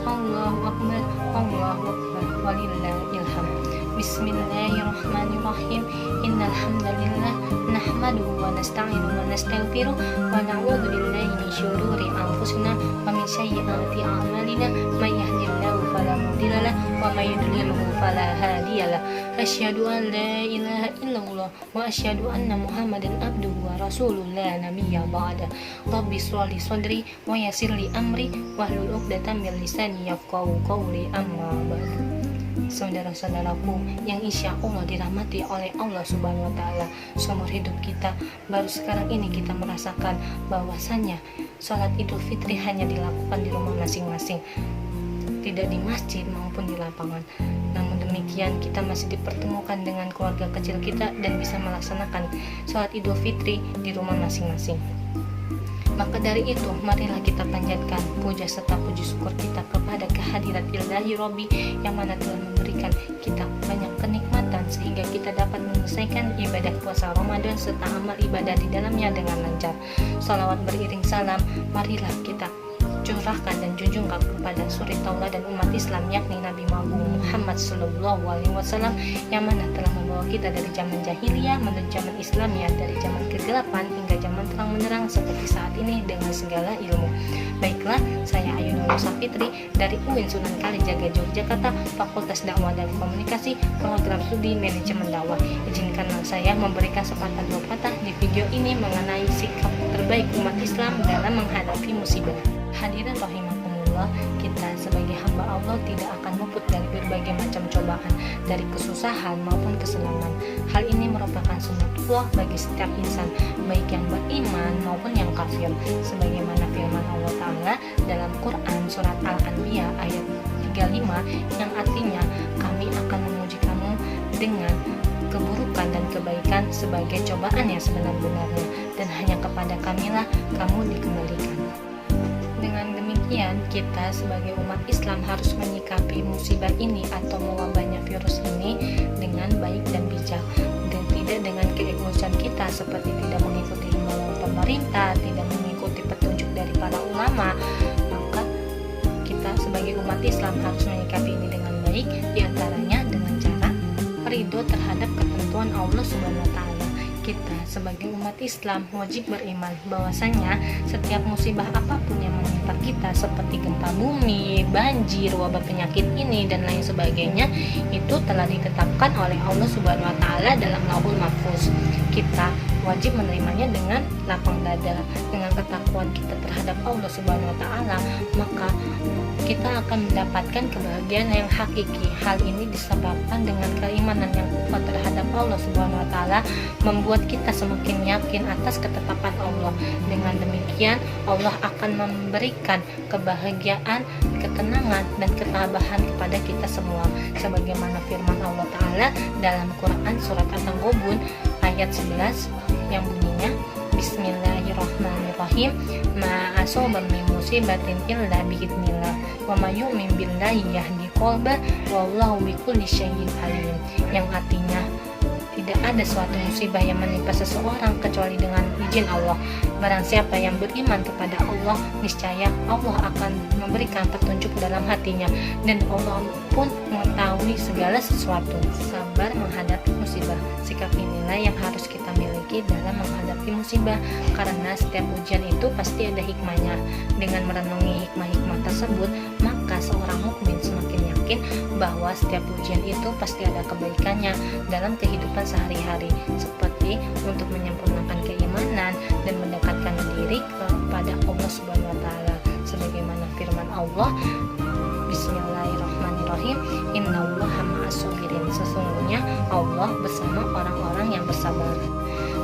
Allahu Akbar, Allahu Akbar, walillahilham. Bismillahirrahmanirrahim. Innal hamdalillah nahmaduhu wa nasta'inuhu wa nastaghfiruh wa na'udzu billahi min syururi anfusina wa min sayyiati a'malina. May yahdihillahu fala mudilla lahu wa may yudlilhu fala hadiya lahu. Asyhadu an la ilaha illallah wa asyhadu anna Muhammadan abduhu wa rasuluhu la nabiyya ba'da. Rabbi shrah li sadri wa yassir li amri wahlul 'uqdatam min lisani yafqahu qawli. Amma ba'du. Saudara-saudaraku yang insya Allah dirahmati oleh Allah Subhanahu wa Ta'ala, seumur hidup kita baru sekarang ini kita merasakan bahwasannya sholat Idul Fitri hanya dilakukan di rumah masing-masing, tidak di masjid maupun di lapangan. Namun demikian kita masih dipertemukan dengan keluarga kecil kita dan bisa melaksanakan sholat Idul Fitri di rumah masing-masing. Maka dari itu, marilah kita panjatkan puja serta puji syukur kita kepada kehadirat Ilahi Robbi yang mana telah memberikan kita banyak kenikmatan sehingga kita dapat menyelesaikan ibadah puasa Ramadan serta amal ibadah di dalamnya dengan lancar. Salawat beriring salam, marilah kita curahkan dan junjungkan kepada suri tauladan umat Islam, yakni Nabi Muhammad SAW, yang mana telah membawa kita dari zaman jahiliyah menuju zaman Islam, ya, dari zaman kegelapan hingga zaman terang menerang seperti saat ini dengan segala ilmu. Baiklah, saya Ayu Nur Safitri dari UIN Sunan Kalijaga Yogyakarta, Fakultas Dakwah dan Komunikasi, Program Studi Manajemen Dakwah. Izinkanlah saya memberikan sepatah dua patah di video ini mengenai sikap terbaik umat Islam dalam menghadapi musibah. Hadirin rahimakumullah, kita sebagai hamba Allah tidak akan luput dari berbagai macam cobaan, dari kesusahan maupun kesenangan. Hal ini merupakan sunnatullah bagi setiap insan, baik yang beriman maupun yang kafir. Sebagaimana firman Allah Ta'ala dalam Quran surat Al-Anbiya ayat 35 yang artinya, kami akan menguji kamu dengan keburukan dan kebaikan sebagai cobaan yang sebenar-benarnya, dan hanya kepada kamilah kamu dikembalikan. Dengan demikian, kita sebagai umat Islam harus menyikapi musibah ini atau mewabahnya virus ini dengan baik dan bijak, dan tidak dengan keegoisan kita seperti tidak mengikuti himbauan pemerintah, tidak mengikuti petunjuk dari para ulama. Maka kita sebagai umat Islam harus menyikapi ini dengan baik, diantaranya dengan cara ridho terhadap ketentuan Allah Subhanahu wa Ta'ala. Kita sebagai umat Islam wajib beriman bahwasanya setiap musibah apapun yang menimpa kita seperti gempa bumi, banjir, wabah penyakit ini dan lain sebagainya, itu telah ditetapkan oleh Allah Subhanahu wa Ta'ala dalam Lauhul Mahfuz. Kita wajib menerimanya dengan lapang dada, dengan ketakwaan kita terhadap Allah Subhanahu wa Ta'ala, maka kita akan mendapatkan kebahagiaan yang hakiki. Hal ini disebabkan dengan keimanan yang kuat terhadap Allah Subhanahu wa Ta'ala, membuat kita semakin yakin atas ketetapan Allah. Dengan demikian, Allah akan memberikan kebahagiaan, ketenangan, dan ketabahan kepada kita semua. Sebagaimana firman Allah Ta'ala dalam Quran surat At-Taghabun ayat 11 yang bunyinya, Bismillahirrahmanirrahim, ma asoba min musibatin illa biidznillah wa may yu'min billahi yahdi qalbah wallahu bikulli syai'in alim, yang artinya tidak ada suatu musibah yang menimpa seseorang kecuali dengan izin Allah. Barang siapa yang beriman kepada Allah, niscaya Allah akan memberikan petunjuk dalam hatinya, dan Allah pun mengetahui segala sesuatu. Sabar menghadapi musibah, sikap inilah yang harus kita miliki dalam menghadapi musibah, karena setiap ujian itu pasti ada hikmahnya. Dengan merenungi hikmah-hikmah tersebut, maka seorang mukmin semakin yakin bahwa setiap ujian itu pasti ada kebaikannya dalam kehidupan sehari-hari, seperti untuk menyempurnakan keimanan dan mendekatkan diri kepada Allah Subhanahu wa Ta'ala. Sebagaimana firman Allah, Bismillahirrahmanirrahim, innallaha ma'as-sabirin, sesungguhnya Allah bersama orang-orang yang bersabar.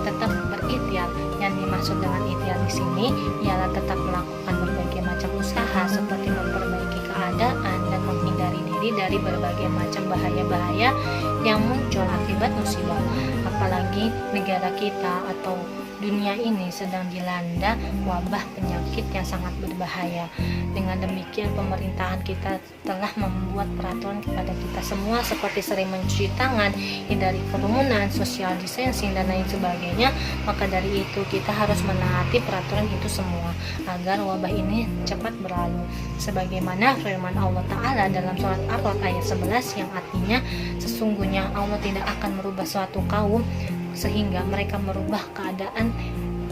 Tetap berikhtiar. Yang dimaksud dengan ikhtiar di sini ialah tetap melakukan berbagai macam usaha seperti memperbaiki keadaan dan menghindari diri dari berbagai macam bahaya-bahaya yang muncul akibat musibah. Apalagi negara kita atau dunia ini sedang dilanda wabah penyakit yang sangat berbahaya. Dengan demikian pemerintahan kita telah membuat peraturan kepada kita semua seperti sering mencuci tangan, hindari kerumunan, social distancing dan lain sebagainya. Maka dari itu kita harus menaati peraturan itu semua agar wabah ini cepat berlalu. Sebagaimana firman Allah Ta'ala dalam surat Ar-Ra'd ayat 11 yang artinya, sesungguhnya Allah tidak akan merubah suatu kaum sehingga mereka merubah keadaan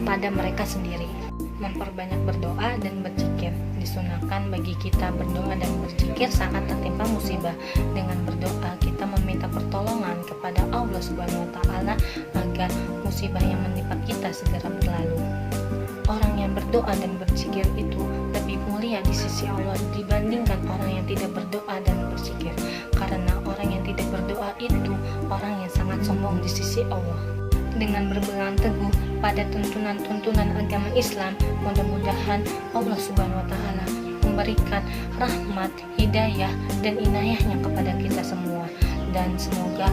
pada mereka sendiri. Memperbanyak berdoa dan berzikir. Disunahkan bagi kita berdoa dan berzikir saat tertimpa musibah. Dengan berdoa kita meminta pertolongan kepada Allah Subhanahu wa Ta'ala agar musibah yang menimpa kita segera berlalu. Orang yang berdoa dan berzikir itu lebih mulia di sisi Allah dibandingkan orang yang tidak berdoa dan berzikir, karena orang yang tidak berdoa itu orang yang sangat sombong di sisi Allah. Dengan berpegang teguh pada tuntunan-tuntunan agama Islam, mudah-mudahan Allah Subhanahu wa Ta'ala memberikan rahmat, hidayah, dan inayahnya kepada kita semua, dan semoga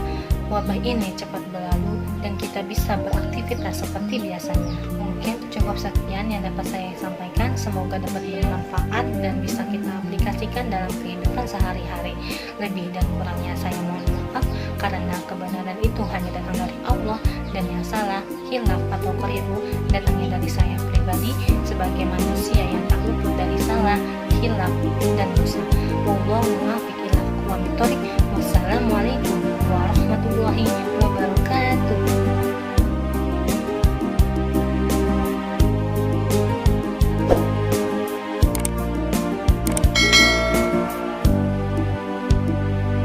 wabah ini cepat berlalu dan kita bisa beraktivitas seperti biasanya. Mungkin cukup sekian yang dapat saya sampaikan, semoga dapat bermanfaat dan bisa kita aplikasikan dalam kehidupan sehari-hari. Lebih dan kurangnya saya mohon maaf, karena kebenaran itu hanya datang dari Allah dan yang salah, khilaf atau keliru datangnya dari saya pribadi sebagai manusia yang tak luput dari salah, khilaf, dan dosa.